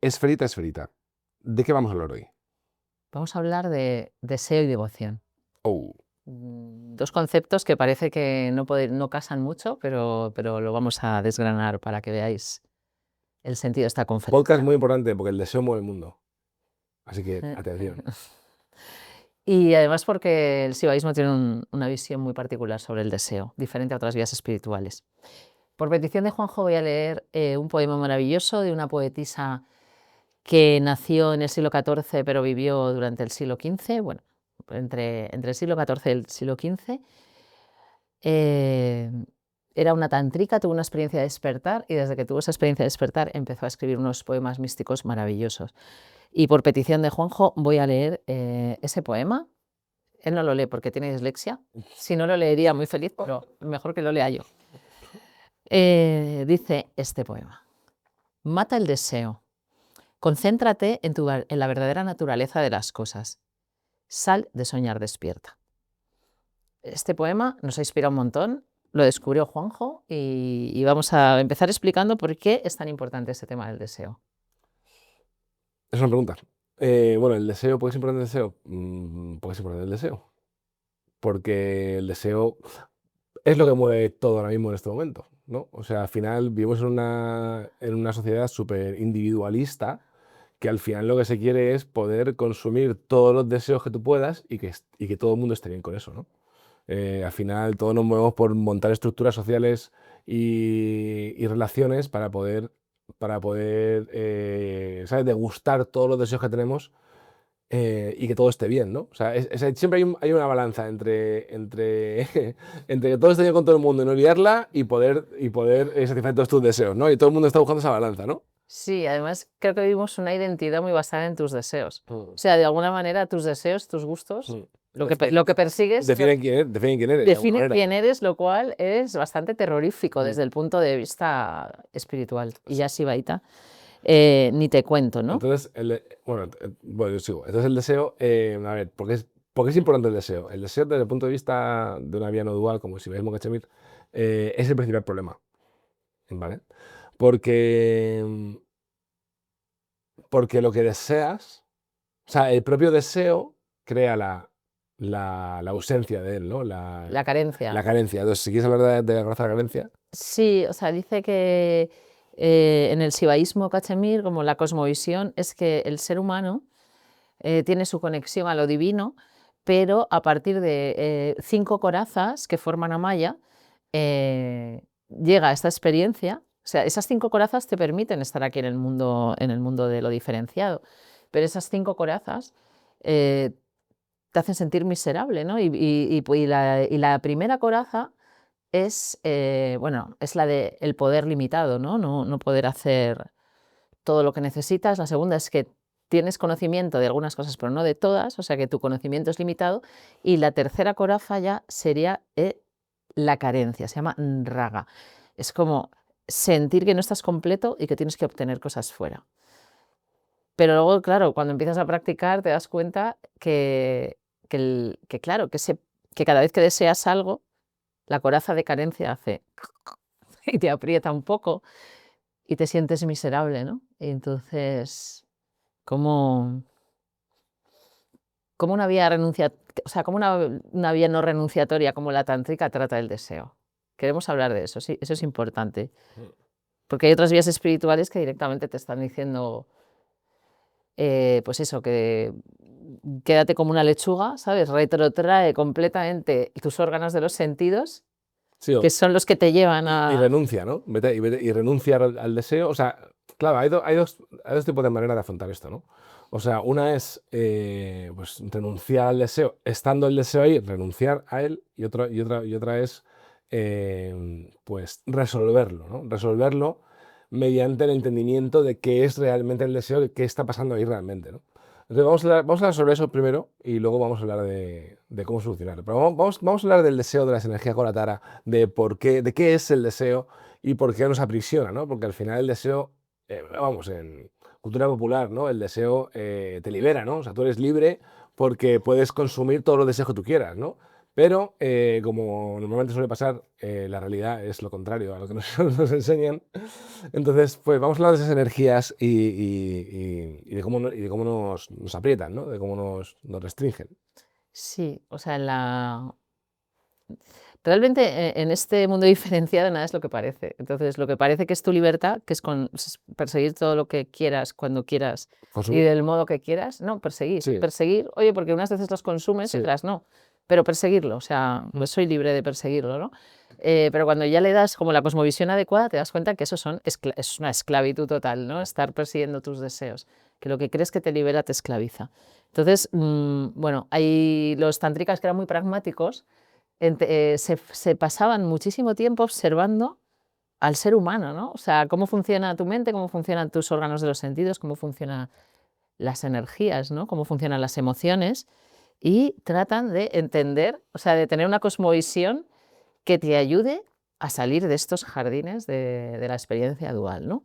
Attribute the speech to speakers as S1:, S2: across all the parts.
S1: Esferita, esferita. ¿De qué vamos a hablar hoy?
S2: Vamos a hablar de deseo y devoción.
S1: Oh,
S2: Dos conceptos que parece que no casan mucho, pero lo vamos a desgranar para que veáis el sentido de esta
S1: podcast
S2: conferencia.
S1: muy importante porque el deseo mueve el mundo. Así que,
S2: Eh,
S1: atención.
S2: Y además porque el sibaísmo tiene una visión muy particular sobre el deseo, diferente a otras vías espirituales. Por petición de Juanjo voy a leer un poema maravilloso de una poetisa que nació en el siglo XIV pero vivió durante el siglo XV, bueno, entre el siglo XIV y el siglo XV. Era una tántrica, tuvo una experiencia de despertar y desde que tuvo esa experiencia de despertar empezó a escribir unos poemas místicos maravillosos. Y por petición de Juanjo voy a leer ese poema. Él no lo lee porque tiene dislexia. Si no, lo leería muy feliz, pero mejor que lo lea yo. Dice este poema. Mata el deseo. Concéntrate en la verdadera naturaleza de las cosas. Sal de soñar despierta. Este poema nos ha inspirado un montón, lo descubrió Juanjo y vamos a empezar explicando por qué es tan importante este tema del deseo.
S1: Es una pregunta. Bueno, el deseo, ¿por qué es importante el deseo? ¿Por qué es importante el deseo? Porque el deseo es lo que mueve todo ahora mismo en este momento, ¿no? O sea, al final vivimos en una sociedad súper individualista que al final lo que se quiere es poder consumir todos los deseos que tú puedas y que todo el mundo esté bien con eso, ¿no? Al final todos nos movemos por montar estructuras sociales y relaciones para poder, ¿sabes? Degustar todos los deseos que tenemos y que todo esté bien, ¿no? O sea, siempre hay una balanza entre, entre que todo esté bien con todo el mundo y no liarla y poder satisfacer todos tus deseos, ¿no? Y todo el mundo está buscando esa balanza, ¿no?
S2: Sí, además creo que vivimos una identidad muy basada en tus deseos.
S1: Mm,
S2: O sea, de alguna manera tus deseos, tus gustos,
S1: mm.
S2: lo que persigues
S1: Definen quién eres, de alguna
S2: define
S1: manera.
S2: quién eres, lo cual es bastante terrorífico
S1: Mm.
S2: desde el punto de vista espiritual. Y ya sibaíta, ni te cuento, ¿no?
S1: Entonces, bueno, yo sigo. Entonces el deseo, a ver, ¿por qué es importante el deseo? El deseo desde el punto de vista de una vía no dual, como si veis Cachemir, es el principal problema, ¿vale? Porque, porque lo que deseas, o sea, el propio deseo crea la ausencia de él, ¿no? La
S2: La carencia.
S1: carencia. Entonces, si quieres hablar de la raza de la carencia,
S2: Sí, o sea, dice que en el sibaísmo cachemir, como la cosmovisión, es que el ser humano tiene su conexión a lo divino, pero a partir de 5 corazas que forman a Maya, llega a esta experiencia. O sea, esas 5 corazas te permiten estar aquí en el mundo de lo diferenciado, pero esas 5 corazas eh, te hacen sentir miserable, ¿no? Y la primera coraza es, bueno, es la de el poder limitado, ¿no? No poder hacer todo lo que necesitas. La segunda es que tienes conocimiento de algunas cosas, pero no de todas, o sea que tu conocimiento es limitado. Y la tercera coraza ya sería la carencia, se llama raga. Es como sentir que no estás completo y que tienes que obtener cosas fuera. Pero luego, claro, cuando empiezas a practicar te das cuenta claro, que cada vez que deseas algo, la coraza de carencia hace y te aprieta un poco y te sientes miserable, ¿no? Y entonces, como, como una vía o sea, como una vía no renunciatoria como la tántrica trata el deseo. Queremos hablar de eso, sí, eso es importante. Porque hay otras vías espirituales que directamente te están diciendo, pues eso, que quédate como una lechuga, ¿sabes? Retrotrae completamente tus órganos de los sentidos,
S1: sí,
S2: que son los que te llevan
S1: y
S2: a...
S1: renuncia, ¿no? Y renuncia al deseo. O sea, claro, hay dos tipos de maneras de afrontar esto, ¿no? O sea, una es pues, renunciar al deseo, estando el deseo ahí, renunciar a él, y otra es pues resolverlo, ¿no? Resolverlo mediante el entendimiento de qué es realmente el deseo, de qué está pasando ahí realmente, ¿no? Entonces vamos a hablar sobre eso primero y luego vamos a hablar de cómo solucionarlo. Pero vamos a hablar del deseo, de las energías Koratara, de qué es el deseo y por qué nos aprisiona, ¿no? Porque al final el deseo, vamos, en cultura popular, ¿no? El deseo te libera, ¿no? O sea, tú eres libre porque puedes consumir todos los deseos que tú quieras, ¿no? Pero, como normalmente suele pasar, la realidad es lo contrario a lo que nos, nos enseñan. Entonces, pues vamos a hablar de esas energías y de cómo, y de cómo nos aprietan, ¿no? De cómo nos restringen.
S2: Sí, o sea, realmente en este mundo diferenciado nada es lo que parece. Entonces, lo que parece que es tu libertad, que es perseguir todo lo que quieras, cuando quieras y
S1: Consumir.
S2: del modo que quieras, no, perseguir.
S1: Sí,
S2: Perseguir, oye, porque unas veces los consumes y
S1: sí.
S2: otras no, pero perseguirlo, o sea, pues soy libre de perseguirlo, ¿no? Pero cuando ya le das como la cosmovisión adecuada, te das cuenta que eso es una esclavitud total, ¿no? Estar persiguiendo tus deseos, que lo que crees que te libera te esclaviza. Entonces, bueno, hay los tántricas que eran muy pragmáticos, se pasaban muchísimo tiempo observando al ser humano, ¿no? O sea, cómo funciona tu mente, cómo funcionan tus órganos de los sentidos, cómo funcionan las energías, ¿no? Cómo funcionan las emociones, y tratan de entender, o sea, de tener una cosmovisión que te ayude a salir de estos jardines de la experiencia dual, ¿no?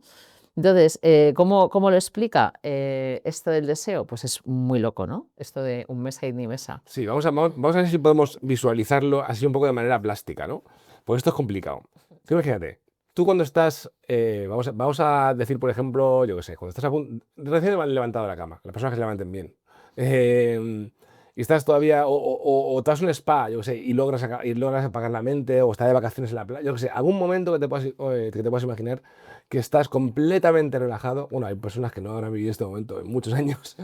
S2: Entonces, ¿cómo lo explica esto del deseo? Pues es muy loco, ¿no? Esto de un mesa y ni mesa.
S1: Sí, vamos a ver si podemos visualizarlo así un poco de manera plástica, ¿no? Porque esto es complicado. Tú imagínate, tú cuando estás, vamos a decir, por ejemplo, yo qué sé, cuando estás recién levantado de la cama, las personas que se levanten bien, y estás todavía, o te vas a un spa, yo qué sé, y logras apagar la mente, o estás de vacaciones en la playa, yo qué sé, algún momento que te puedas imaginar que estás completamente relajado. Bueno, hay personas que no habrán vivido este momento en muchos años,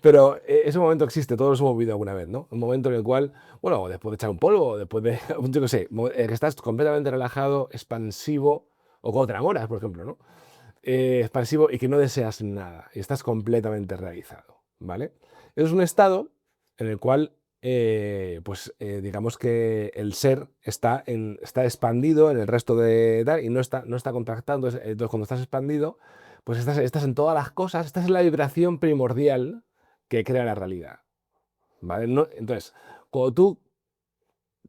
S1: pero ese momento existe, todos lo hemos vivido alguna vez, ¿no? Un momento en el cual, bueno, después de echar un polvo, después de, yo qué sé, que estás completamente relajado, expansivo, o cuando te enamoras, por ejemplo, ¿no? Expansivo y que no deseas nada, y estás completamente realizado, ¿vale? Eso es un estado en el cual, pues, digamos que el ser está expandido en el resto de tal y no está contractando. Entonces, cuando estás expandido, pues estás en todas las cosas, estás en la vibración primordial que crea la realidad, ¿vale? Entonces, cuando tú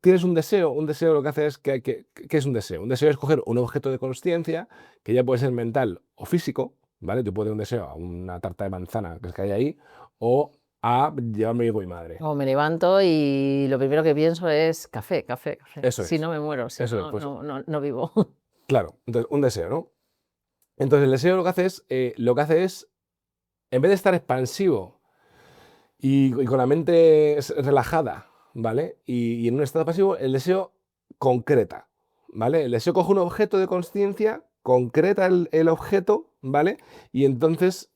S1: tienes un deseo lo que hace es ¿qué es un deseo? Un deseo es coger un objeto de consciencia, que ya puede ser mental o físico, ¿vale? Tú puedes un deseo a una tarta de manzana que es que hay ahí, o a llevarme hijo y madre.
S2: O me levanto y lo primero que pienso es café, café, café.
S1: Eso
S2: Si
S1: es,
S2: no me muero, si
S1: eso es,
S2: no,
S1: pues
S2: no vivo.
S1: claro, entonces un deseo, ¿no? Entonces el deseo lo que hace es, en vez de estar expansivo y con la mente relajada, ¿vale? Y en un estado pasivo, el deseo concreta, ¿vale? El deseo coge un objeto de conciencia, concreta el objeto, ¿vale? Y entonces,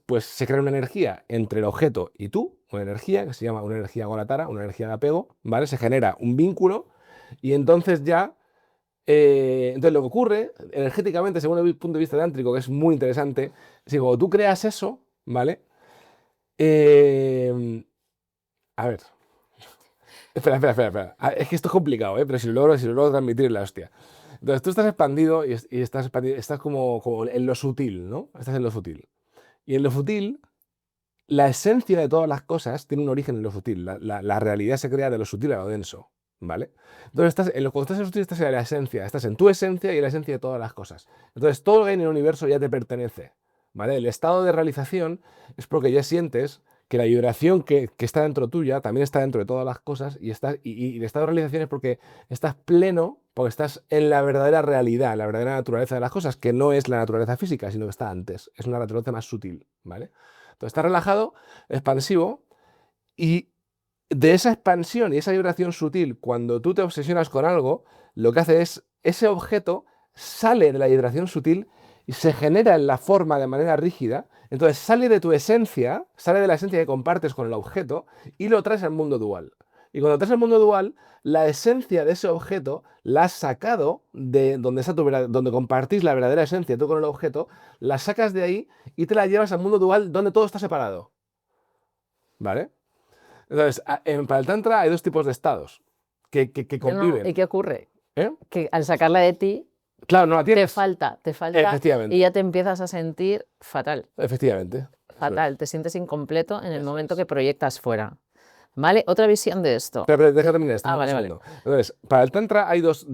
S1: pues se crea una energía entre el objeto y tú, una energía que se llama una energía golatara, una energía de apego, ¿vale? Se genera un vínculo y entonces ya, entonces lo que ocurre energéticamente, según el punto de vista tántrico, que es muy interesante, es que cuando tú creas eso, ¿vale? Eh, a ver, espera. Es que esto es complicado, ¿eh? Pero si lo logro transmitir, la hostia. Entonces tú estás expandido y estás expandido, estás como en lo sutil, ¿no? Estás en lo sutil. Y en lo sutil, la esencia de todas las cosas tiene un origen en lo sutil. La realidad se crea de lo sutil a lo denso, ¿vale? Entonces cuando estás en lo sutil, estás en la esencia, estás en tu esencia y en la esencia de todas las cosas. Entonces todo lo que hay en el universo ya te pertenece, ¿vale? El estado de realización es porque ya sientes que la vibración que está dentro tuya también está dentro de todas las cosas y el estado de realización es porque estás pleno, porque estás en la verdadera realidad, la verdadera naturaleza de las cosas, que no es la naturaleza física, sino que está antes, es una naturaleza más sutil, ¿vale? Entonces estás relajado, expansivo, y de esa expansión y esa vibración sutil, cuando tú te obsesionas con algo, lo que hace es, ese objeto sale de la vibración sutil y se genera en la forma de manera rígida, entonces sale de tu esencia, sale de la esencia que compartes con el objeto y lo traes al mundo dual. Y cuando traes al mundo dual, la esencia de ese objeto la has sacado de donde, donde compartís la verdadera esencia tú con el objeto, la sacas de ahí y te la llevas al mundo dual donde todo está separado. ¿Vale? Entonces, para el Tantra hay dos tipos de estados que
S2: No, ¿y
S1: conviven.
S2: qué ocurre?
S1: ¿Eh?
S2: Que al sacarla de ti,
S1: Claro, no la
S2: te
S1: tienes.
S2: falta, te falta y
S1: Efectivamente,
S2: ya te empiezas a sentir fatal,
S1: efectivamente. Eso es.
S2: fatal. Te sientes incompleto en el
S1: Eso
S2: momento
S1: es.
S2: que proyectas fuera. ¿Vale? Otra visión de esto.
S1: Pero deja terminar esto un
S2: Vale, vale.
S1: segundo. Entonces, para el Tantra hay dos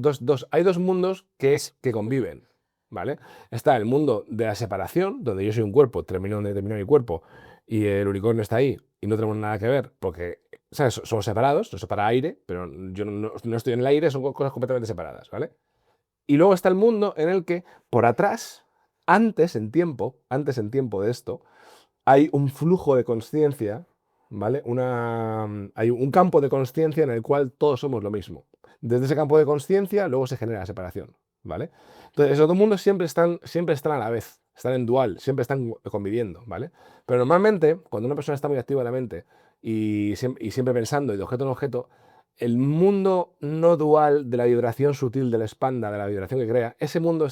S1: mundos
S2: Eso.
S1: que conviven. ¿Vale? Está el mundo de la separación, donde yo soy un cuerpo, termino donde termina mi cuerpo, y el unicornio está ahí, y no tenemos nada que ver, porque ¿sabes? Somos separados, nos separa aire, pero yo no estoy en el aire, son cosas completamente separadas, ¿vale? Y luego está el mundo en el que por atrás, antes en tiempo de esto, hay un flujo de consciencia, ¿vale? Hay un campo de consciencia en el cual todos somos lo mismo. Desde ese campo de consciencia luego se genera la separación, ¿vale? Entonces, esos dos mundos siempre están a la vez, están en dual, siempre están conviviendo, ¿vale? Pero normalmente, cuando una persona está muy activa en la mente y siempre pensando y de objeto en objeto, el mundo no dual de la vibración sutil del expanda, de la vibración que crea, ese mundo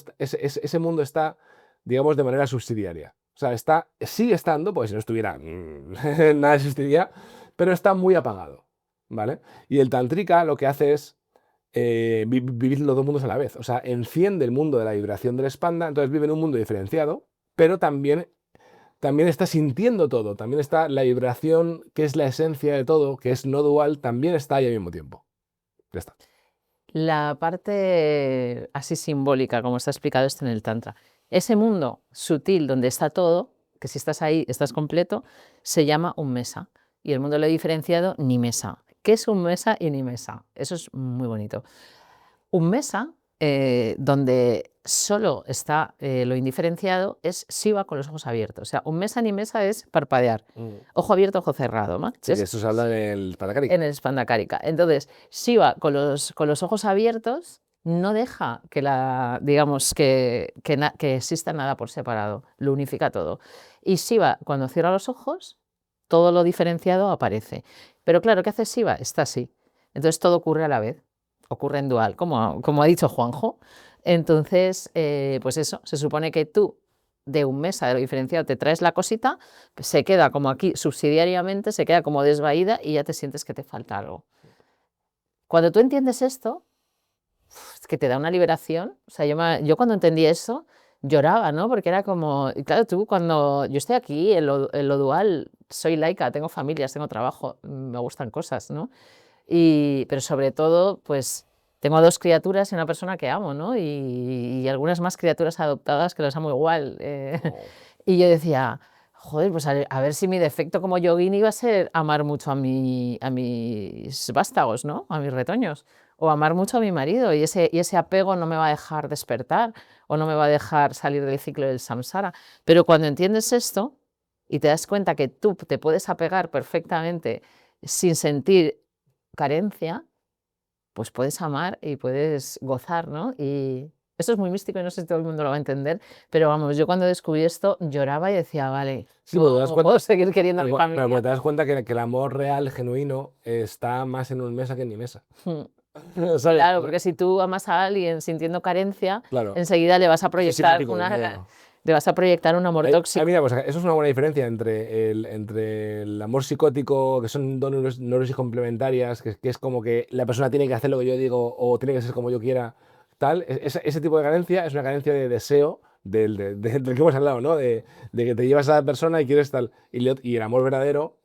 S1: está, digamos, de manera subsidiaria. O sea, sigue estando, porque si no estuviera, nada existiría, pero está muy apagado, ¿vale? Y el tantrika lo que hace es vivir los dos mundos a la vez. O sea, enciende el mundo de la vibración del expanda, entonces vive en un mundo diferenciado, pero también está sintiendo todo, también está la vibración que es la esencia de todo, que es no dual, también está ahí al mismo tiempo. Ya está.
S2: La parte así simbólica, como está explicado esto en el Tantra, ese mundo sutil donde está todo, que si estás ahí estás completo, se llama un mesa. Y el mundo lo he diferenciado ni mesa. ¿Qué es un mesa y ni mesa? Eso es muy bonito. Un mesa, donde solo está lo indiferenciado, es Shiva con los ojos abiertos. O sea, un mesa ni mesa es parpadear. Ojo abierto, ojo cerrado, ¿no?
S1: Sí, esto se habla en el Spanda-Karika.
S2: En el Spanda-Karika. Entonces, Shiva con los ojos abiertos no deja que, digamos, que exista nada por separado, lo unifica todo. Y Shiva, cuando cierra los ojos, todo lo diferenciado aparece. Pero claro, ¿qué hace Shiva? Está así. Entonces todo ocurre a la vez, ocurre en dual, como ha dicho Juanjo. Entonces, pues eso, se supone que tú de un mesa de lo diferenciado te traes la cosita, se queda como aquí subsidiariamente, se queda como desvaída y ya te sientes que te falta algo. Cuando tú entiendes esto, es que te da una liberación. O sea, yo cuando entendí eso lloraba, ¿no? Porque era como, y claro, tú cuando yo estoy aquí en lo dual, soy laica, tengo familias, tengo trabajo, me gustan cosas, ¿no? Pero sobre todo, pues tengo 2 criaturas y una persona que amo, ¿no? Y algunas más criaturas adoptadas que las amo igual. Y yo decía, joder, pues a ver si mi defecto como yogini iba a ser amar mucho a mis vástagos, ¿no? A mis retoños. O amar mucho a mi marido. Y ese apego no me va a dejar despertar o no me va a dejar salir del ciclo del samsara. Pero cuando entiendes esto y te das cuenta que tú te puedes apegar perfectamente sin sentir carencia, pues puedes amar y puedes gozar, ¿no? Y esto es muy místico y no sé si todo el mundo lo va a entender, pero vamos, yo cuando descubrí esto lloraba y decía, vale,
S1: Sí, porque
S2: no puedo seguir queriendo a mi
S1: pero
S2: familia.
S1: te das cuenta que el amor real, genuino, está más en un mesa que en ni mesa. ¿Sabes?
S2: Claro, porque si tú amas a alguien sintiendo carencia,
S1: Claro.
S2: enseguida le vas a
S1: Es
S2: proyectar
S1: simpático, no.
S2: le vas a proyectar un amor tóxico.
S1: Mira, pues eso es una buena diferencia entre el amor psicótico, que son dos neurosis complementarias, que es como que la persona tiene que hacer lo que yo digo o tiene que ser como yo quiera, tal. Ese tipo de carencia es una carencia de deseo del que hemos hablado, ¿no? De que te llevas a la persona y quieres tal. Y el amor verdadero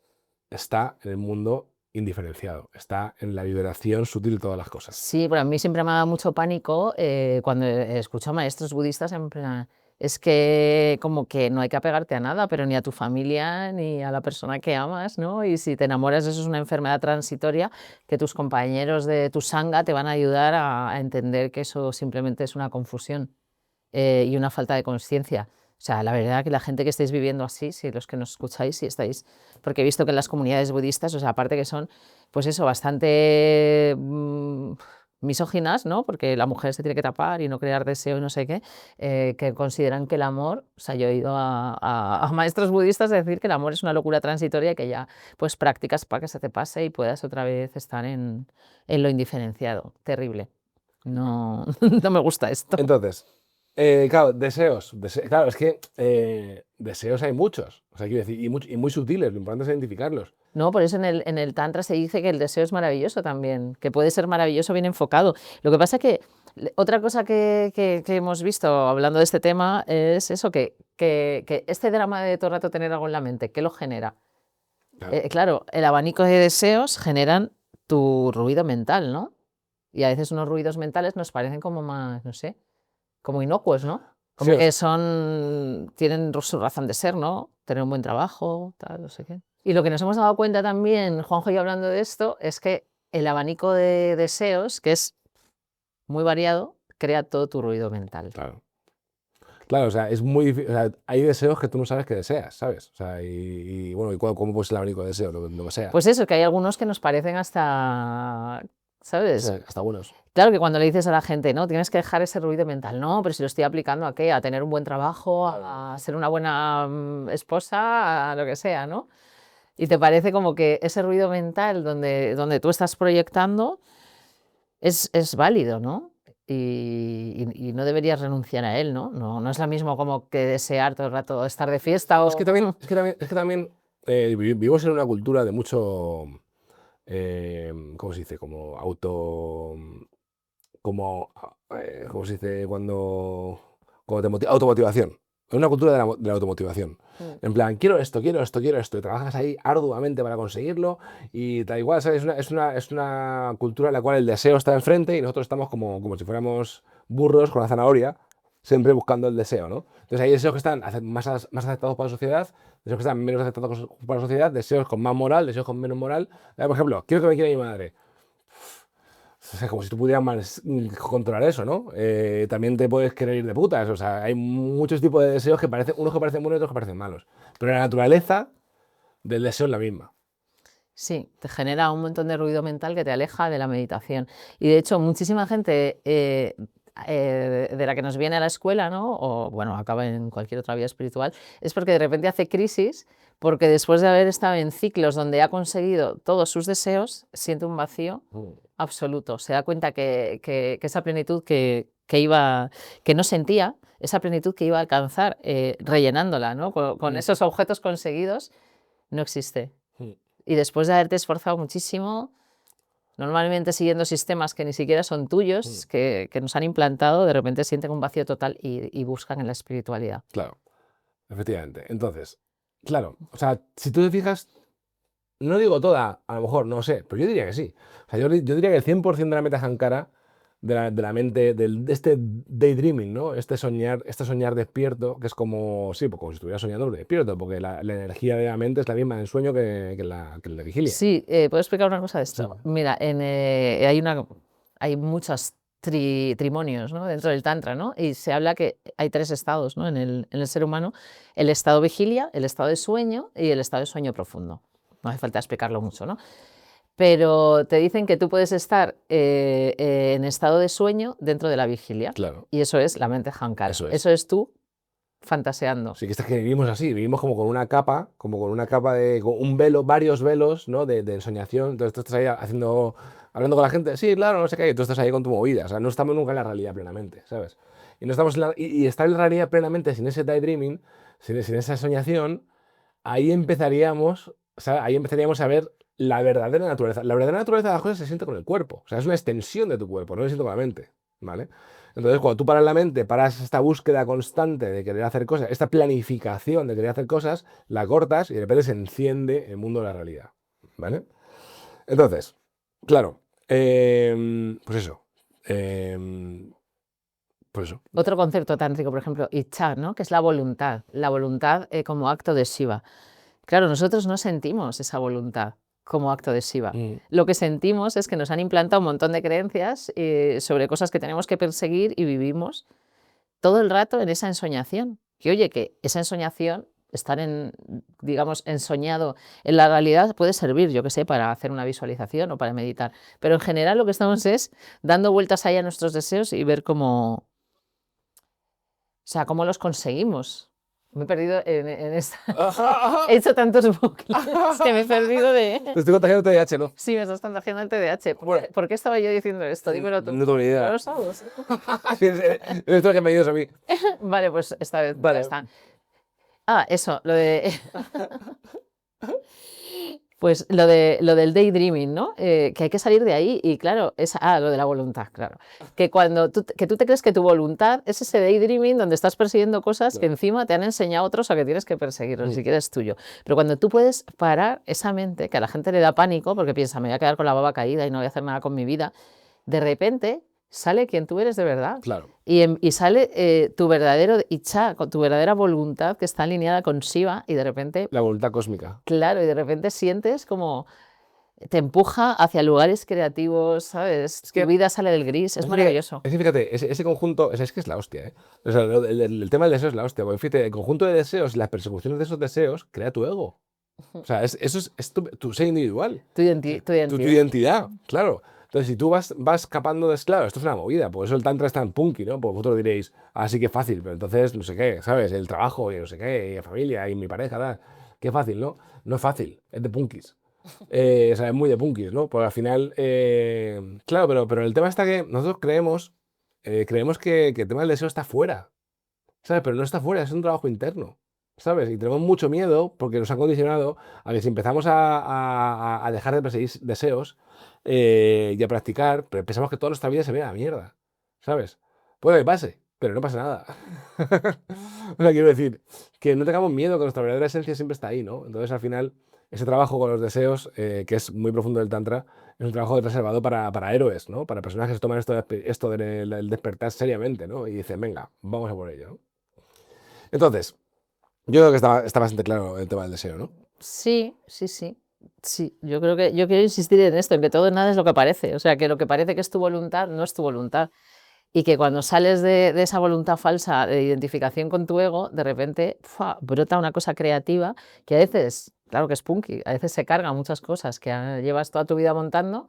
S1: está en el mundo indiferenciado, está en la vibración sutil de todas las cosas.
S2: Sí, pero a mí siempre me ha dado mucho pánico cuando escucho a maestros budistas en plan, es que como que no hay que apegarte a nada, pero ni a tu familia ni a la persona que amas, ¿no? Y si te enamoras, eso es una enfermedad transitoria que tus compañeros de tu sangha te van a ayudar a entender que eso simplemente es una confusión y una falta de conciencia. O sea, la verdad que la gente que estáis viviendo así, si los que nos escucháis, si estáis, porque he visto que en las comunidades budistas, o sea, aparte que son, pues eso, bastante misóginas, ¿no? Porque la mujer se tiene que tapar y no crear deseo y no sé qué, que consideran que el amor, o sea, yo he ido a maestros budistas a decir que el amor es una locura transitoria y que ya pues practicas para que se te pase y puedas otra vez estar en lo indiferenciado. Terrible. No, no me gusta esto.
S1: Entonces, claro, deseos. Claro, es que deseos hay muchos. O sea, quiero decir, y muy sutiles, lo importante es identificarlos.
S2: No, por eso en el Tantra se dice que el deseo es maravilloso también, que puede ser maravilloso bien enfocado. Lo que pasa es que otra cosa que hemos visto hablando de este tema es eso, que este drama de todo el rato tener algo en la mente, ¿qué lo genera?
S1: Claro.
S2: Claro, el abanico de deseos generan tu ruido mental, ¿no? Y a veces unos ruidos mentales nos parecen como más, no sé, como inocuos, ¿no? Como
S1: Sí,
S2: que tienen su razón de ser, ¿no? Tener un buen trabajo, tal, no sé qué. Y lo que nos hemos dado cuenta también, Juanjo y yo hablando de esto, es que el abanico de deseos, que es muy variado, crea todo tu ruido mental.
S1: Claro. Claro, o sea, es muy difícil. O sea, hay deseos que tú no sabes que deseas, ¿sabes? O sea, bueno, ¿cómo puede ser el abanico de deseo? Lo que sea.
S2: Pues eso, que hay algunos que nos parecen hasta,
S1: O
S2: ¿sabes?
S1: sea, hasta buenos.
S2: Claro que cuando le dices a la gente, no, tienes que dejar ese ruido mental, no, pero si lo estoy aplicando ¿a qué? A tener un buen trabajo, a ser una buena esposa, a lo que sea, ¿no? Y te parece como que ese ruido mental donde tú estás proyectando es válido, ¿no? Y no deberías renunciar a él, ¿no? No es lo mismo como que desear todo el rato estar de fiesta o...
S1: Es que también vivimos en una cultura de mucho, ¿cómo se dice? Como ¿cómo se dice? Cuando automotivación. Es una cultura de la automotivación. En plan, quiero esto, y trabajas ahí arduamente para conseguirlo y tal igual, ¿sabes? Es una cultura en la cual el deseo está enfrente y nosotros estamos como si fuéramos burros con la zanahoria, siempre buscando el deseo, ¿no? Entonces hay deseos que están más aceptados por la sociedad, deseos que están menos aceptados por la sociedad, deseos con más moral, deseos con menos moral. Por ejemplo, quiero que me quiera mi madre. O sea, como si tú pudieras controlar eso, ¿no? También te puedes querer ir de putas. O sea, hay muchos tipos de deseos que unos que parecen buenos y otros que parecen malos. Pero la naturaleza del deseo es la misma.
S2: Sí, te genera un montón de ruido mental que te aleja de la meditación. Y de hecho, muchísima gente de la que nos viene a la escuela, ¿no? O bueno, acaba en cualquier otra vía espiritual, es porque de repente hace crisis, porque después de haber estado en ciclos donde ha conseguido todos sus deseos, siente un vacío absoluto. Se da cuenta que esa plenitud que no sentía, esa plenitud que iba a alcanzar rellenándola, ¿no? Con esos objetos conseguidos, no existe. Y después de haberte esforzado muchísimo, normalmente siguiendo sistemas que ni siquiera son tuyos, que nos han implantado, de repente sienten un vacío total y buscan en la espiritualidad.
S1: Claro, efectivamente. Entonces, claro, o sea, si tú te fijas, no digo toda, a lo mejor, no sé, pero yo diría que sí. O sea, yo diría que el 100% de la meta Sankara, de la mente, de este daydreaming, ¿no? Este soñar despierto, que es como, sí, pues como si estuviera soñando despierto, porque la energía de la mente es la misma en el sueño que en la vigilia.
S2: Sí, ¿puedo explicar una cosa de esto?
S1: Sí.
S2: Mira, hay muchos trimonios, ¿no? Dentro del Tantra, ¿no? Y se habla que hay 3 estados, ¿no? En el ser humano: el estado vigilia, el estado de sueño y el estado de sueño profundo. No hace falta explicarlo mucho, ¿no? Pero te dicen que tú puedes estar en estado de sueño dentro de la vigilia.
S1: Claro.
S2: Y eso es la mente Hankara.
S1: Eso es.
S2: Eso es tú fantaseando.
S1: Sí, que es que vivimos así, vivimos como con una capa con un velo, varios velos, ¿no? De ensoñación. Entonces tú estás ahí hablando con la gente, sí, claro, no sé qué, y tú estás ahí con tu movida. O sea, no estamos nunca en la realidad plenamente, ¿sabes? Y no estamos y estar en la realidad plenamente sin ese daydreaming, sin esa soñación, ahí empezaríamos, o sea, ahí empezaríamos a ver la verdadera naturaleza. La verdadera naturaleza de las cosas se siente con el cuerpo. O sea, es una extensión de tu cuerpo, no se siente con la mente, ¿vale? Entonces, cuando tú paras la mente, paras esta búsqueda constante de querer hacer cosas, esta planificación de querer hacer cosas, la cortas y de repente se enciende el mundo de la realidad, ¿vale? Entonces, claro, pues eso. Pues eso.
S2: Otro concepto tántrico, por ejemplo, Ichá, ¿no? Que es la voluntad como acto de Shiva. Claro, nosotros no sentimos esa voluntad como acto de Shiva. Lo que sentimos es que nos han implantado un montón de creencias sobre cosas que tenemos que perseguir y vivimos todo el rato en esa ensoñación. Que oye, que esa ensoñación, estar digamos, ensoñado en la realidad puede servir, yo que sé, para hacer una visualización o para meditar. Pero en general lo que estamos es dando vueltas ahí a nuestros deseos y ver cómo, o sea, cómo los conseguimos. Me he perdido en esta. He hecho tantos bucles que me he perdido de.
S1: Te estoy contagiando TDAH, ¿no?
S2: Sí, me estás contagiando el TDAH. ¿Por qué estaba yo diciendo esto? Dímelo tú.
S1: No tengo ni idea.
S2: ¿No lo sabes?
S1: Esto que me ayudas a mí.
S2: Vale, pues esta vez
S1: Vale.
S2: ya está. Eso, lo de. Pues lo del daydreaming, ¿no? Que hay que salir de ahí y claro, lo de la voluntad, claro. Que cuando tú te crees que tu voluntad es ese daydreaming donde estás persiguiendo cosas que encima te han enseñado otros a que tienes que perseguirlos, ni siquiera es tuyo. Pero cuando tú puedes parar esa mente, que a la gente le da pánico porque piensa, me voy a quedar con la baba caída y no voy a hacer nada con mi vida, de repente sale quien tú eres de verdad.
S1: Claro.
S2: Y sale tu verdadero Ichá, tu verdadera voluntad que está alineada con Shiva y de repente,
S1: La voluntad cósmica.
S2: claro, y de repente sientes como te empuja hacia lugares creativos, ¿sabes?
S1: que-
S2: Tu vida sale del gris, es maravilloso.
S1: Es que fíjate, ese conjunto, es que es la hostia, ¿eh? O sea, el tema del deseo es la hostia, porque fíjate, el conjunto de deseos, las persecuciones de esos deseos, crea tu ego. O sea, eso es tu ser individual.
S2: Tu identidad.
S1: Tu identidad, claro. Entonces, si tú vas escapando de... Claro, esto es una movida, por eso el tantra es tan punky, ¿no? Porque vosotros diréis, así que fácil, pero entonces, no sé qué, ¿sabes? El trabajo y no sé qué, y la familia y mi pareja, tal. Qué fácil, ¿no? No es fácil, es de punkis. O sea, es muy de punkis, ¿no? Porque al final, claro, pero el tema está que nosotros creemos que el tema del deseo está fuera, ¿sabes? Pero no está fuera, es un trabajo interno, ¿sabes? Y tenemos mucho miedo porque nos han condicionado a que si empezamos a dejar de perseguir deseos y a practicar, pero pensamos que toda nuestra vida se ve a la mierda, ¿sabes? Puede que pase, pero no pasa nada. O sea, quiero decir, que no tengamos miedo, que nuestra verdadera esencia siempre está ahí, ¿no? Entonces, al final, ese trabajo con los deseos, que es muy profundo del Tantra, es un trabajo reservado para héroes, ¿no? Para personas que se toman esto del despertar seriamente, ¿no? Y dicen, venga, vamos a por ello, ¿no? Entonces, yo creo que está bastante claro el tema del deseo, ¿no?
S2: Sí. Sí, yo creo que yo quiero insistir en esto, en que todo nada es lo que parece. O sea, que lo que parece que es tu voluntad no es tu voluntad. Y que cuando sales de esa voluntad falsa de identificación con tu ego, de repente brota una cosa creativa que a veces, claro que es punky, a veces se carga muchas cosas que llevas toda tu vida montando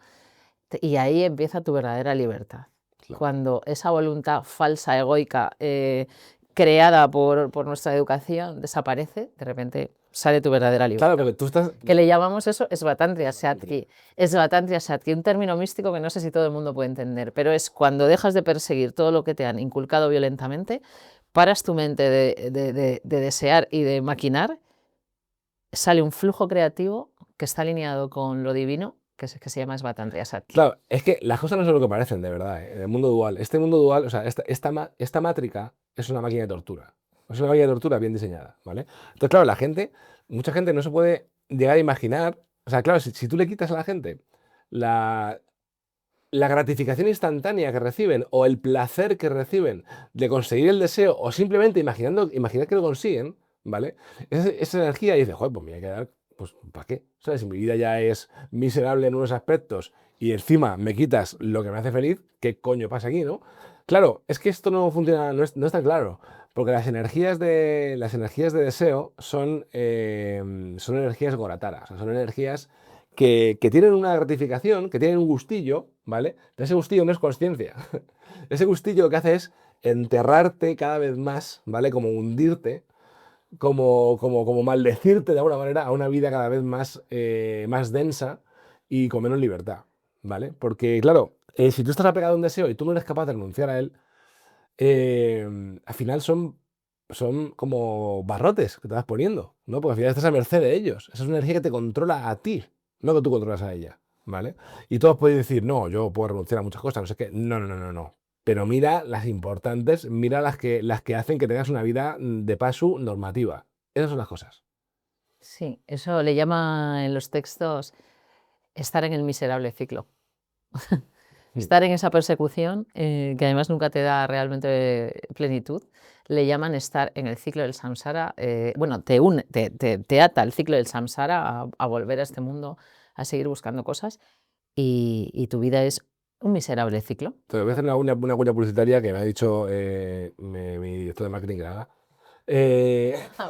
S2: y ahí empieza tu verdadera libertad.
S1: Claro.
S2: Cuando esa voluntad falsa, egoica, creada por nuestra educación desaparece, de repente sale tu verdadera libertad.
S1: Claro, porque tú estás...
S2: Que le llamamos eso Svatantria Satki. Svatantria Satki, un término místico que no sé si todo el mundo puede entender, pero es cuando dejas de perseguir todo lo que te han inculcado violentamente, paras tu mente de desear y de maquinar, sale un flujo creativo que está alineado con lo divino, que se llama Svatantria Satki.
S1: Claro, es que las cosas no son lo que parecen, de verdad, ¿eh? En el mundo dual. Este mundo dual, o sea, esta mátrica es una máquina de tortura. Es una máquina de tortura bien diseñada, ¿vale? Entonces, claro, mucha gente no se puede llegar a imaginar. O sea, claro, si tú le quitas a la gente la gratificación instantánea que reciben o el placer que reciben de conseguir el deseo o simplemente imaginar que lo consiguen, ¿vale? Esa energía y dice, joder, pues me voy a quedar, pues ¿para qué? ¿Sabes? Si mi vida ya es miserable en unos aspectos y encima me quitas lo que me hace feliz, ¿qué coño pasa aquí, no? Claro, es que esto no funciona, no es tan claro, porque las energías de deseo son energías gorataras, o sea, son energías que tienen una gratificación, que tienen un gustillo, ¿vale? Pero ese gustillo no es consciencia. Ese gustillo lo que hace es enterrarte cada vez más, ¿vale? Como hundirte, como maldecirte de alguna manera a una vida cada vez más densa y con menos libertad, ¿vale? Porque, claro, si tú estás apegado a un deseo y tú no eres capaz de renunciar a él, al final son como barrotes que te vas poniendo, ¿no? Porque al final estás a merced de ellos. Esa es una energía que te controla a ti, no que tú controlas a ella, ¿vale? Y todos pueden decir, no, yo puedo renunciar a muchas cosas, no sé qué. No, no, no, no, no. Pero mira las importantes, mira las que hacen que tengas una vida de paso normativa. Esas son las cosas.
S2: Sí, eso le llama en los textos estar en el miserable ciclo. Estar en esa persecución, que además nunca te da realmente plenitud, le llaman estar en el ciclo del samsara. Bueno, te ata el ciclo del samsara a volver a este mundo, a seguir buscando cosas, y tu vida es un miserable ciclo.
S1: Te voy a hacer una cuña publicitaria que me ha dicho mi director de marketing que haga.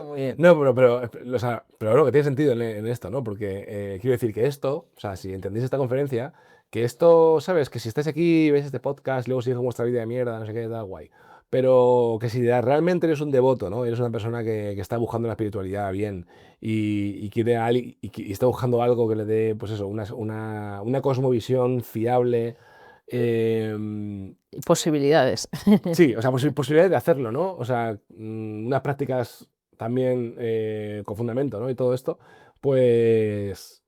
S2: Muy bien.
S1: No, o sea, pero bueno, que tiene sentido en esto, ¿no? Porque quiero decir que esto, o sea, si entendéis esta conferencia, que esto, ¿sabes? Que si estáis aquí, veis este podcast, luego sigue vuestra vida de mierda, no sé qué, da guay. Pero que si realmente eres un devoto, ¿no? Eres una persona que está buscando la espiritualidad bien y quiere y está buscando algo que le dé, pues eso, una cosmovisión fiable.
S2: Posibilidades.
S1: Sí, o sea, posibilidades de hacerlo, ¿no? O sea, unas prácticas también con fundamento, ¿no? Y todo esto, pues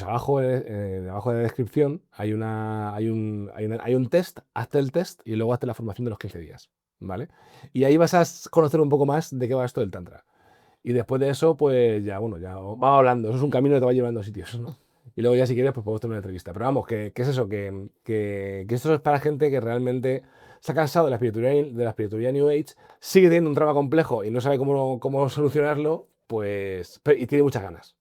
S1: abajo de la descripción hay un test, hazte el test y luego hazte la formación de los 15 días, ¿vale? Y ahí vas a conocer un poco más de qué va esto del Tantra. Y después de eso, pues ya, bueno, ya vamos hablando. Eso es un camino que te va llevando a sitios, ¿no? y luego ya si quieres pues podemos tener una entrevista. Pero vamos, que es eso, que esto es para gente que realmente se ha cansado de la espiritualidad New Age, sigue teniendo un trauma complejo y no sabe cómo solucionarlo, pues, y tiene muchas ganas.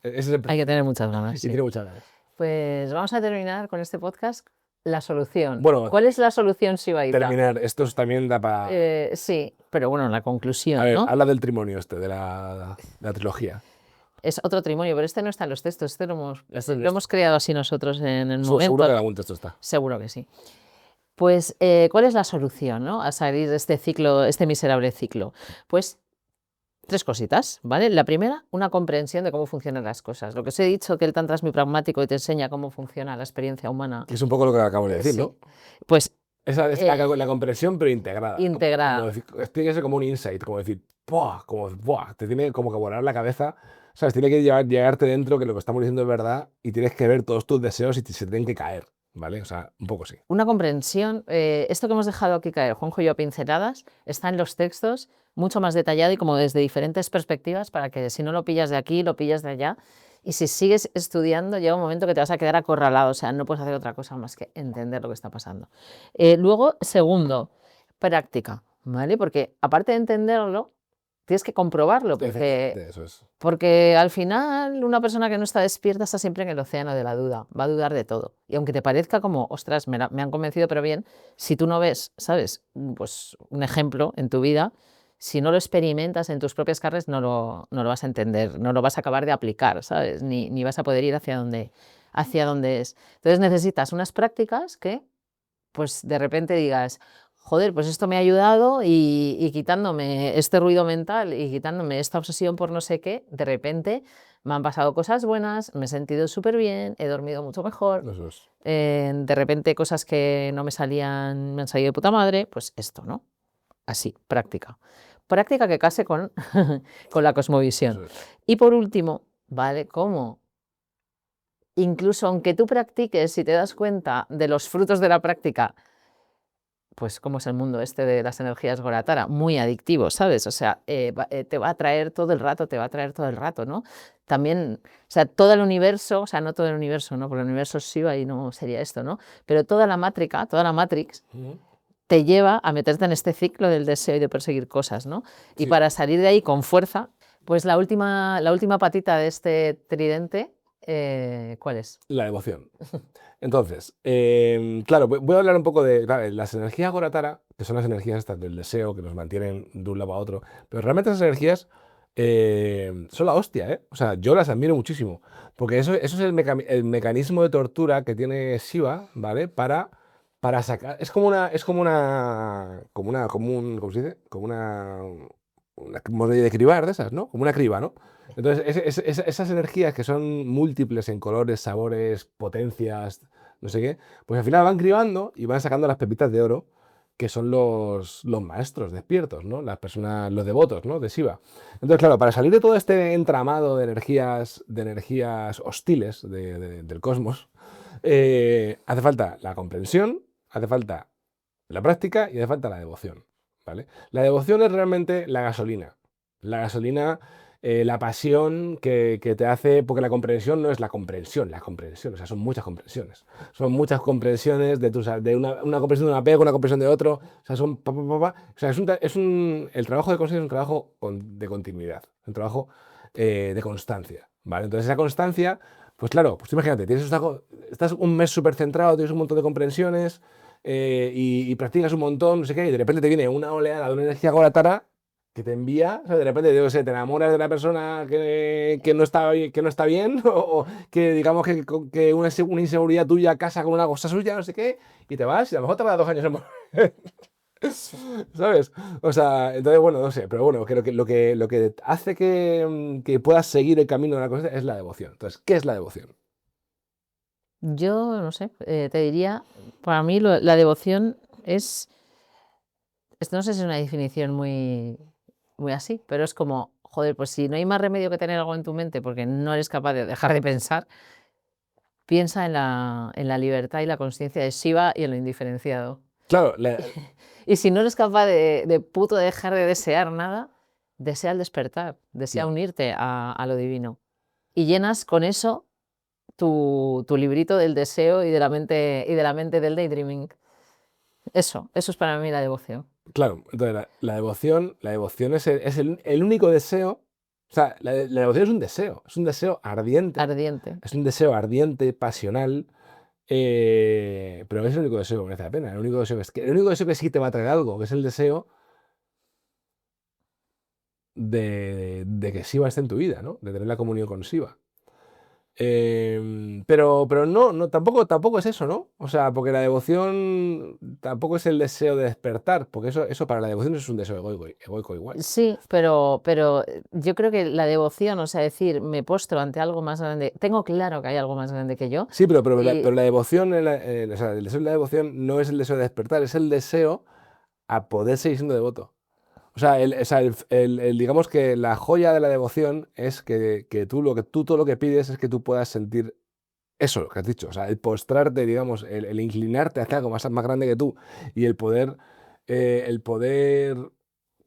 S1: Ese es el
S2: Hay que tener muchas ganas,
S1: y
S2: sí.
S1: tiene muchas ganas.
S2: Pues vamos a terminar con este podcast. La solución.
S1: Bueno,
S2: ¿Cuál es la solución, Shivaita?
S1: terminar, esto también da para...
S2: sí, pero bueno, la conclusión,
S1: A ver,
S2: ¿no?
S1: habla del trimonio de la trilogía.
S2: Es otro trimonio, pero este no está en los textos, este lo
S1: Este
S2: hemos creado así nosotros en el momento.
S1: Seguro que en algún texto está.
S2: Seguro que sí. Pues, ¿cuál es la solución, ¿no? A salir de este ciclo, este miserable ciclo? Pues 3 cositas, ¿vale? La primera, una comprensión de cómo funcionan las cosas. Lo que os he dicho, que el Tantra es muy pracmático y te enseña cómo funciona la experiencia humana.
S1: Que es un poco lo que acabo de decir,
S2: Sí.
S1: ¿no?
S2: Pues
S1: la comprensión, pero integrada.
S2: integrada.
S1: Tiene que ser como un insight, como decir, ¡buah! Te tiene como que volar la cabeza, ¿sabes? Tiene que llegarte dentro que lo que estamos diciendo es verdad y tienes que ver todos tus deseos y se tienen que caer, ¿vale? O sea, un poco sí.
S2: Una comprensión, esto que hemos dejado aquí caer, Juanjo y yo, pinceladas, está en los textos, mucho más detallado y como desde diferentes perspectivas para que si no lo pillas de aquí, lo pillas de allá. Y si sigues estudiando, llega un momento que te vas a quedar acorralado, o sea, no puedes hacer otra cosa más que entender lo que está pasando. Luego, segundo, práctica, ¿vale? Porque aparte de entenderlo, tienes que comprobarlo,
S1: Eso es.
S2: porque al final una persona que no está despierta está siempre en el océano de la duda, va a dudar de todo. Y aunque te parezca como, ostras, me han convencido, pero bien, si tú no ves, ¿sabes? Pues un ejemplo en tu vida, si no lo experimentas en tus propias carnes, no lo vas a entender, no lo vas a acabar de aplicar, ¿sabes? Ni vas a poder ir hacia donde es. Entonces necesitas unas prácticas que, pues de repente digas, joder, pues esto me ha ayudado y quitándome este ruido mental y quitándome esta obsesión por no sé qué, de repente me han pasado cosas buenas, me he sentido súper bien, he dormido mucho mejor,
S1: Eso es.
S2: de repente cosas que no me salían, me han salido de puta madre, pues esto, ¿no? Así, práctica. Práctica que case con, con la cosmovisión.
S1: Eso es.
S2: Y por último, ¿vale? ¿Cómo? Incluso aunque tú practiques y te das cuenta de los frutos de la práctica, pues cómo es el mundo este de las energías Goratara, muy adictivo, ¿sabes? O sea, te va a atraer todo el rato, ¿no? También, o sea, todo el universo, o sea, no todo el universo, ¿no? Porque el universo es Shiva y no sería esto, ¿no? Pero toda la Matrix, te lleva a meterte en este ciclo del deseo y de perseguir cosas, ¿no? Y
S1: Sí.
S2: para salir de ahí con fuerza, pues la última patita de este tridente, ¿cuál es?
S1: La devoción. Entonces, claro, voy a hablar un poco de las energías Goratara, que son las energías estas del deseo, que nos mantienen de un lado a otro, pero realmente esas energías son la hostia, ¿eh? O sea, yo las admiro muchísimo, porque eso es el mecanismo de tortura que tiene Shiva, ¿vale? Para sacar, ¿cómo se dice? Como una de cribar de esas, ¿no? Como una criba, ¿no? Entonces, esas energías que son múltiples en colores, sabores, potencias, no sé qué, pues al final van cribando y van sacando las pepitas de oro, que son los maestros despiertos, ¿no? Las personas, los devotos, ¿no? De Shiva. Entonces, claro, para salir de todo este entramado de energías hostiles del cosmos, hace falta la comprensión, hace falta la práctica y hace falta la devoción, ¿vale? La devoción es realmente la gasolina. La gasolina, la pasión que te hace, porque la comprensión no es la comprensión, o sea, son muchas comprensiones. Son muchas comprensiones de una comprensión de un apego, una comprensión de otro, o sea, son o sea, el trabajo de conciencia es un trabajo de continuidad, un trabajo de constancia, ¿vale? Entonces esa constancia, pues claro, pues tú imagínate, estás un mes súper centrado, tienes un montón de comprensiones, y practicas un montón, no sé qué, y de repente te viene una oleada de una energía Goratara que te envía, o sea, de repente, yo sé, te enamoras de una persona que no está bien, o que digamos que una inseguridad tuya casa con una cosa suya, no sé qué, y te vas, y a lo mejor te va 2 años en volver. ¿Sabes? O sea, entonces, bueno, no sé, pero bueno, que lo que hace que puedas seguir el camino de la cosa es la devoción. Entonces, ¿qué es la devoción?
S2: Yo no sé, te diría, para mí la devoción es, esto no sé si es una definición muy, muy así, pero es como, joder, pues si no hay más remedio que tener algo en tu mente porque no eres capaz de dejar de pensar, piensa en la libertad y la consciencia de Shiva y en lo indiferenciado.
S1: Claro,
S2: Y si no eres capaz de puto dejar de desear nada, desea el despertar, desea
S1: no,
S2: unirte a lo divino. Y llenas con eso tu librito del deseo y de la mente del daydreaming. Eso es para mí la devoción.
S1: Claro, entonces la devoción es el único deseo, o sea, la devoción es un deseo ardiente,
S2: Ardiente.
S1: es un deseo ardiente, pasional, pero es el único deseo que merece la pena. El único deseo que sí te va a traer algo, que es el deseo de que Shiva esté en tu vida, ¿no? De tener la comunión con Shiva. Pero no, tampoco es eso, ¿no? O sea, porque la devoción tampoco es el deseo de despertar, porque eso para la devoción es un deseo egoico igual.
S2: Sí, pero yo creo que la devoción, o sea, decir, me postro ante algo más grande, tengo claro que hay algo más grande que yo.
S1: Sí, pero
S2: Y
S1: la devoción, o sea, el deseo de la devoción no es el deseo de despertar, es el deseo a poder seguir siendo devoto. O sea, digamos que la joya de la devoción es que tú todo lo que pides es que tú puedas sentir eso que has dicho. O sea, el postrarte, digamos, el inclinarte hacia algo más grande que tú y el poder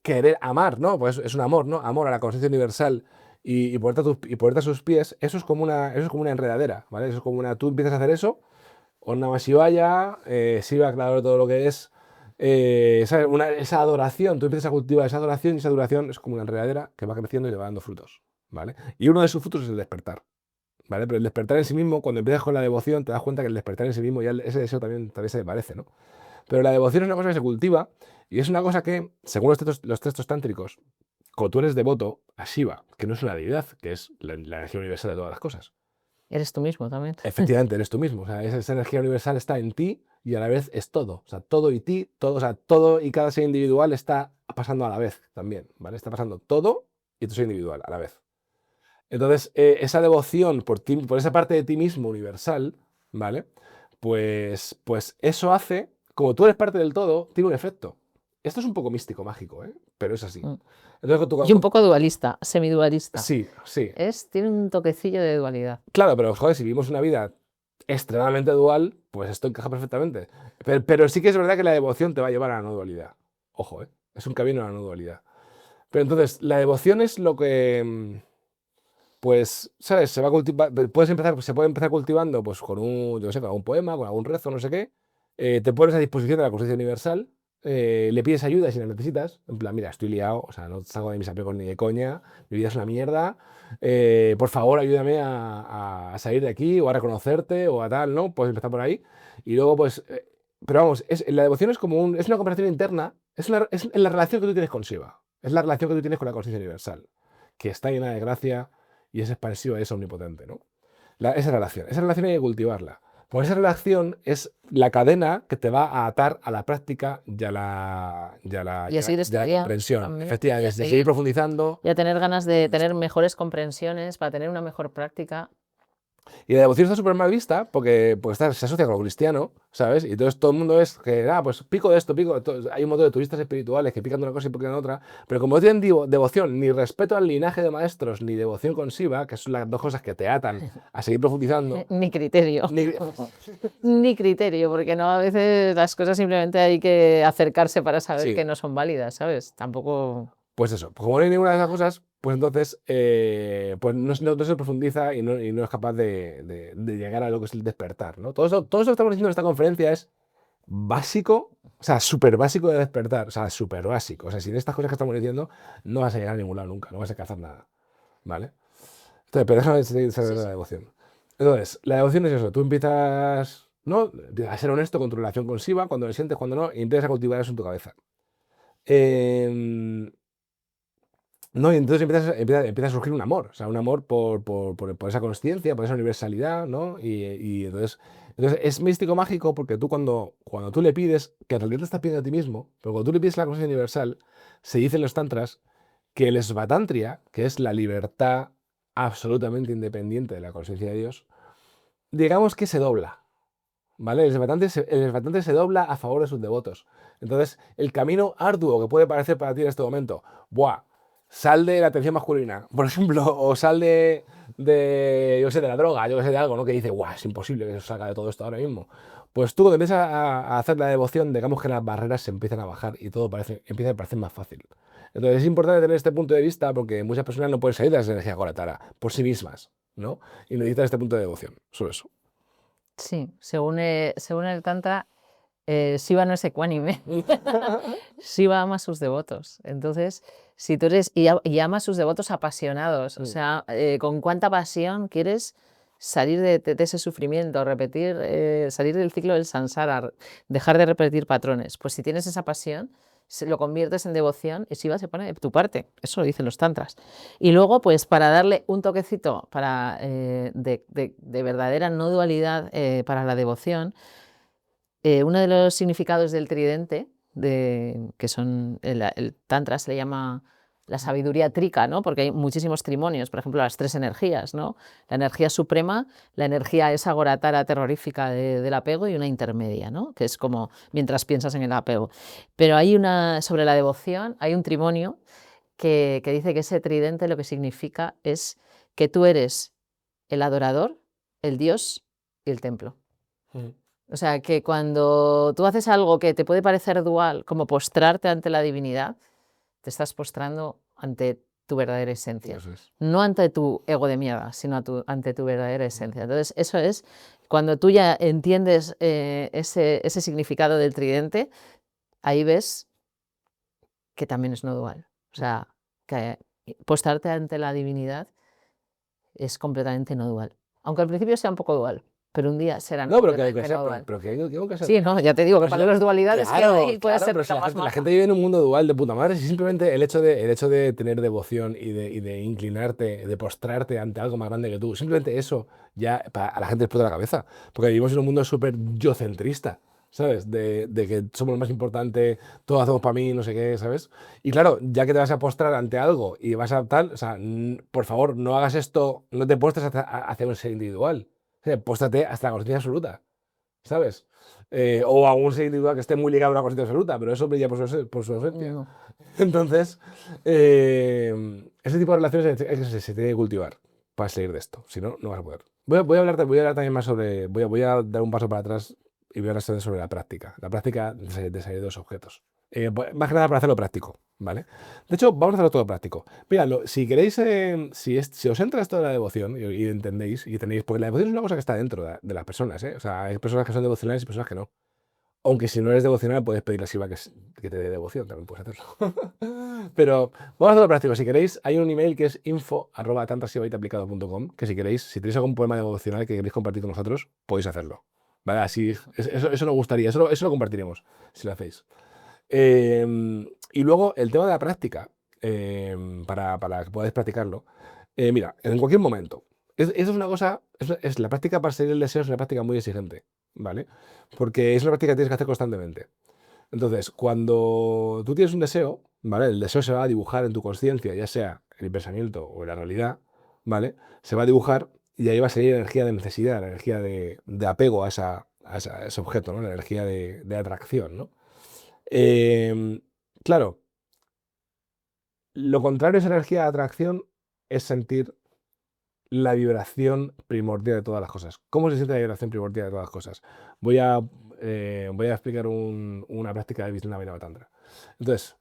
S1: querer amar, ¿no? Pues es un amor, ¿no? Amor a la conciencia universal y ponerte a sus pies, eso es como una enredadera, ¿vale? Eso es como tú empiezas a hacer eso, Om Namah Shivaya, Shiva, claro, todo lo que es, ¿sabes? Esa adoración, tú empiezas a cultivar esa adoración y esa adoración es como una enredadera que va creciendo y le va dando frutos, ¿vale? Y uno de sus frutos es el despertar, ¿vale? Pero el despertar en sí mismo, cuando empiezas con la devoción, te das cuenta que el despertar en sí mismo ya ese deseo también se le parece, ¿no? Pero la devoción es una cosa que se cultiva y es una cosa que, según los textos tántricos, cuando tú eres devoto a Shiva, que no es una deidad, que es la energía universal de todas las cosas.
S2: eres tú mismo también.
S1: Efectivamente, eres tú mismo. O sea, esa energía universal está en ti y a la vez es todo. O sea, todo y ti, todo, o sea, todo y cada ser individual está pasando a la vez también, ¿vale? Está pasando todo y tu ser individual a la vez. Entonces, esa devoción por ti, por esa parte de ti mismo universal, ¿vale? Pues eso hace, como tú eres parte del todo, tiene un efecto. Esto es un poco místico, mágico, ¿eh? Pero es así. Entonces,
S2: Y un poco dualista, semidualista.
S1: sí, sí.
S2: Tiene un toquecillo de dualidad.
S1: Claro, pero joder, si vivimos una vida extremadamente dual, pues esto encaja perfectamente. Pero sí que es verdad que la devoción te va a llevar a la no dualidad. Ojo, ¿eh? Es un camino a la no dualidad. Pero entonces, la devoción es lo que, pues, ¿sabes? Se puede empezar cultivando pues, con yo qué sé, con algún poema, con algún rezo, no sé qué. Te pones a disposición de la conciencia universal, le pides ayuda si la necesitas. En plan, mira, estoy liado, o sea, no salgo de mis apegos ni de coña, mi vida es una mierda. Por favor, ayúdame a salir de aquí o a reconocerte o a tal, ¿no? Puedes empezar por ahí. Y luego, pues, pero vamos, la devoción es como es una conversación interna, es la relación que tú tienes con Shiva, es la relación que tú tienes con la conciencia universal, que está llena de gracia y es expansiva y es omnipotente, ¿no? Esa relación hay que cultivarla. Porque esa relación es la cadena que te va a atar a la práctica y a la
S2: Y a seguir estudiando
S1: comprensión.
S2: también.
S1: Efectivamente, de seguir profundizando.
S2: Y a tener ganas de tener mejores comprensiones para tener una mejor práctica.
S1: Y la devoción está súper mal vista porque se asocia con lo cristiano, ¿sabes? Y entonces todo el mundo es que, pues pico de esto, hay un montón de turistas espirituales que pican de una cosa y pican de otra, pero como no tienen devoción, ni respeto al linaje de maestros, ni devoción con Shiva, que son las dos cosas que te atan a seguir profundizando.
S2: Ni criterio.
S1: Ni,
S2: Ni criterio, porque no, a veces las cosas simplemente hay que acercarse para saber
S1: Sí.
S2: que no son válidas, ¿sabes? Tampoco.
S1: Pues eso, como no hay ninguna de esas cosas, pues entonces pues no se profundiza y no es capaz de llegar a lo que es el despertar, ¿no? Todo eso que estamos diciendo en esta conferencia es básico, o sea, súper básico de despertar, o sea, súper básico. O sea, sin estas cosas que estamos diciendo, no vas a llegar a ningún lado nunca, no vas a alcanzar nada, ¿vale? Entonces, pero déjame saber la devoción. Entonces, la devoción es eso, tú empiezas, ¿no? A ser honesto con tu relación con Shiva, cuando le sientes, cuando no, y empiezas a cultivar eso en tu cabeza. No, y entonces empieza a surgir un amor, o sea, un amor por esa consciencia, por esa universalidad, ¿no? Y entonces es místico mágico porque tú cuando tú le pides, que en realidad te estás pidiendo a ti mismo, pero cuando tú le pides la conciencia universal, se dice en los tantras que el svatantria, que es la libertad absolutamente independiente de la conciencia de Dios, digamos que se dobla, ¿vale? El svatantria se dobla a favor de sus devotos. Entonces, el camino arduo que puede parecer para ti en este momento, ¡buah! Sal de la atención masculina, por ejemplo, o sal yo sé, de la droga, yo sé, de algo, ¿no? Que dice, ¡guau! Es imposible que se salga de todo esto ahora mismo. Pues tú cuando empiezas a hacer la devoción, digamos que las barreras se empiezan a bajar y todo empieza a parecer más fácil. Entonces es importante tener este punto de vista porque muchas personas no pueden salir de esa energía coratara por sí mismas, ¿no? Y necesitas este punto de devoción, solo eso.
S2: Sí, según el Tantra, Shiva no es ecuánime. Shiva ama a sus devotos. Entonces, si tú eres y ama a sus devotos apasionados, o sea, con cuánta pasión quieres salir de ese sufrimiento, salir del ciclo del samsara, dejar de repetir patrones. Pues si tienes esa pasión, lo conviertes en devoción y Shiva se pone de tu parte. Eso lo dicen los tantras. Y luego, pues para darle un toquecito de verdadera no dualidad para la devoción, uno de los significados del tridente, que son el Tantra se le llama la sabiduría trica, ¿no? Porque hay muchísimos trimonios, por ejemplo, las 3 energías, ¿no? La energía suprema, la energía esa goratara terrorífica del apego y una intermedia, ¿no? Que es como mientras piensas en el apego. Pero sobre la devoción, hay un trimonio que dice que ese tridente lo que significa es que tú eres el adorador, el Dios y el templo. O sea, que cuando tú haces algo que te puede parecer dual, como postrarte ante la divinidad, te estás postrando ante tu verdadera esencia.
S1: Eso es.
S2: No ante tu ego de mierda, sino ante tu verdadera esencia. Entonces, eso es, cuando tú ya entiendes ese significado del tridente, ahí ves que también es no dual. O sea, que postrarte ante la divinidad es completamente no dual. Aunque al principio sea un poco dual, pero un día será
S1: No, pero que
S2: completamente no dual.
S1: pero que hay que ser.
S2: Sí, no, ya te digo que
S1: O sea,
S2: para las dualidades que
S1: claro,
S2: hay puede
S1: claro,
S2: ser
S1: pero si
S2: la más
S1: la
S2: maja.
S1: gente vive en un mundo dual de puta madre, si simplemente el hecho de tener devoción y de inclinarte, de postrarte ante algo más grande que tú, simplemente eso ya a la gente le explota la cabeza. Porque vivimos en un mundo súper yocentrista, ¿sabes? De que somos lo más importante, todo hacemos para mí, no sé qué, ¿sabes? Y claro, ya que te vas a postrar ante algo y vas a tal, o sea, por favor, no hagas esto, no te postres hacia un ser individual. O sea, póstrate hasta la conciencia absoluta, ¿sabes? O a un ser individual que esté muy ligado a una conciencia absoluta, pero eso brilla por su ausencia.
S2: No.
S1: Entonces, ese tipo de relaciones es que se tiene que cultivar para salir de esto. Si no, no vas a poder. Voy a hablar también más sobre. Voy a dar un paso para atrás y voy a hablar sobre la práctica. La práctica de salir de los objetos. Más que nada para hacerlo práctico, ¿vale? De hecho, vamos a hacerlo todo práctico. Mira, si queréis, si os entra esto de la devoción y entendéis, y tenéis, porque la devoción es una cosa que está dentro de las personas, ¿eh? O sea, hay personas que son devocionales y personas que no. Aunque si no eres devocional, puedes pedirle a Silva que te dé devoción, también puedes hacerlo. Pero vamos a hacerlo práctico. Si queréis, hay un email que es info@tantrasivaitaplicado.com, que si queréis, si tenéis algún poema devocional que queréis compartir con nosotros, podéis hacerlo. ¿Vale? Así, eso nos gustaría, eso lo compartiremos, si lo hacéis. Y luego el tema de la práctica, para que podáis practicarlo. Mira, en cualquier momento. Eso es una cosa, es la práctica para seguir el deseo, es una práctica muy exigente, ¿vale? Porque es una práctica que tienes que hacer constantemente. Entonces, cuando tú tienes un deseo, ¿vale? El deseo se va a dibujar en tu conciencia, ya sea en el pensamiento o en la realidad, ¿vale? Se va a dibujar y ahí va a salir la energía de necesidad, la energía de apego a ese objeto, ¿no? La energía de atracción, ¿no? Em, claro, lo contrario a esa energía de atracción es sentir la vibración primordial de todas las cosas. ¿Cómo se siente la vibración primordial de todas las cosas? Voy a explicar una práctica de Vishnava Tantra. Entonces,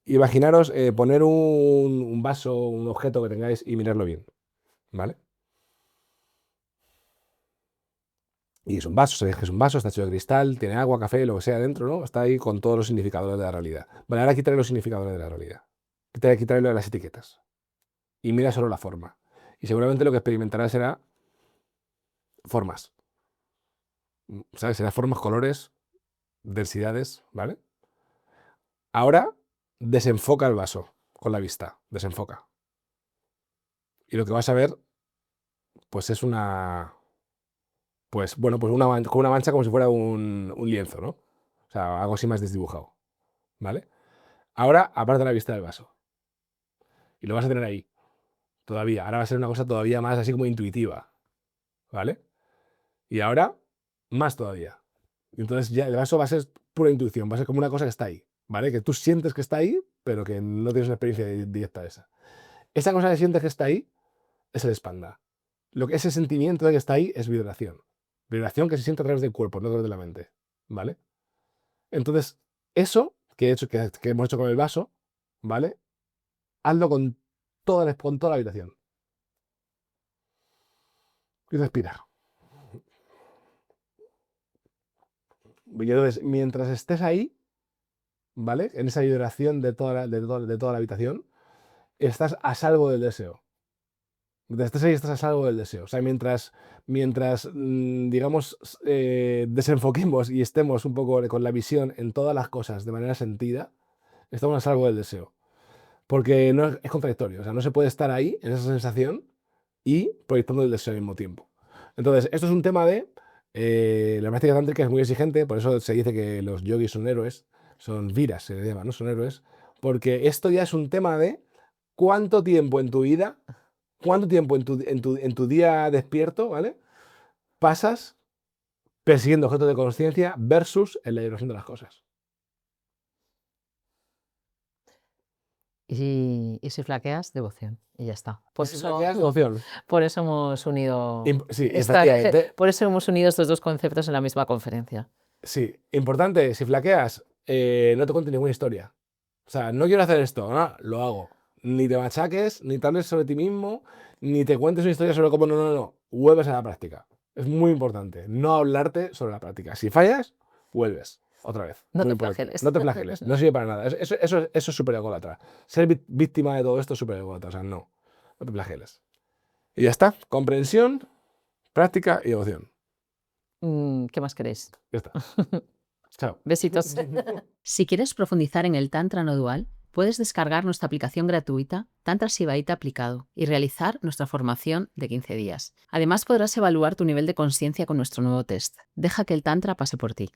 S1: imaginaros poner un vaso, un objeto que tengáis y mirarlo bien, ¿vale? Y es un vaso, sabéis que es un vaso, está hecho de cristal, tiene agua, café, lo que sea dentro, ¿no? Está ahí con todos los significadores de la realidad. Vale, ahora quitaré los significadores de la realidad. Quitaré lo de las etiquetas. Y mira solo la forma. Y seguramente lo que experimentarás será formas. ¿Sabes? Será formas, colores, densidades, ¿vale? Ahora desenfoca el vaso con la vista. Desenfoca. Y lo que vas a ver, pues es una. Pues bueno, pues con una mancha como si fuera un lienzo, ¿no? O sea, algo así más desdibujado. ¿Vale? Ahora, aparte de la vista del vaso. Y lo vas a tener ahí. Todavía. Ahora va a ser una cosa todavía más así como intuitiva. ¿Vale? Y ahora, más todavía. Y entonces ya el vaso va a ser pura intuición. Va a ser como una cosa que está ahí. ¿Vale? Que tú sientes que está ahí, pero que no tienes una experiencia directa de esa. Esa cosa que sientes que está ahí es el espanda. Ese sentimiento de que está ahí es vibración. Vibración que se siente a través del cuerpo, no a través de la mente. ¿Vale? Entonces, eso que hemos hecho con el vaso, ¿vale? Hazlo con toda la habitación. Y respira. Y entonces, mientras estés ahí, ¿vale? En esa vibración de toda la habitación, estás a salvo del deseo. Mientras estés ahí, estás a salvo del deseo. O sea, mientras digamos, desenfoquemos y estemos un poco con la visión en todas las cosas de manera sentida, estamos a salvo del deseo. Porque no es contradictorio. O sea, no se puede estar ahí, en esa sensación, y proyectando el deseo al mismo tiempo. Entonces, esto es un tema de... la práctica tántrica es muy exigente, por eso se dice que los yogis son héroes, son viras, se les llama, ¿no? Son héroes, porque esto ya es un tema de cuánto tiempo en tu vida, cuánto tiempo en tu día despierto, ¿vale? Pasas persiguiendo objetos de conciencia versus en la liberación de las cosas.
S2: Y si flaqueas, devoción. Y ya está. Por
S1: Si
S2: eso,
S1: flaqueas, devoción.
S2: por eso hemos unido
S1: Sí,
S2: esta-
S1: efectivamente.
S2: por eso hemos unido estos dos conceptos en la misma conferencia.
S1: Sí, importante, si flaqueas, no te cuentes ninguna historia. O sea, no quiero hacer esto, lo hago. Ni te machaques, ni te hables sobre ti mismo, ni te cuentes una historia sobre cómo no. Vuelves a la práctica. Es muy importante no hablarte sobre la práctica. Si fallas, vuelves otra vez.
S2: No
S1: Muy
S2: te
S1: importante.
S2: flageles.
S1: No te flageles, no sirve para nada. Eso es súper ególatra. Ser víctima de todo esto es súper ególatra. O sea, no te flageles. Y ya está. Comprensión, práctica y devoción.
S2: ¿Qué más queréis?
S1: Ya está. Chao.
S2: Besitos. Si quieres profundizar en el Tantra no dual, puedes descargar nuestra aplicación gratuita Tantra Shivaíta aplicado y realizar nuestra formación de 15 días. Además, podrás evaluar tu nivel de conciencia con nuestro nuevo test. Deja que el Tantra pase por ti.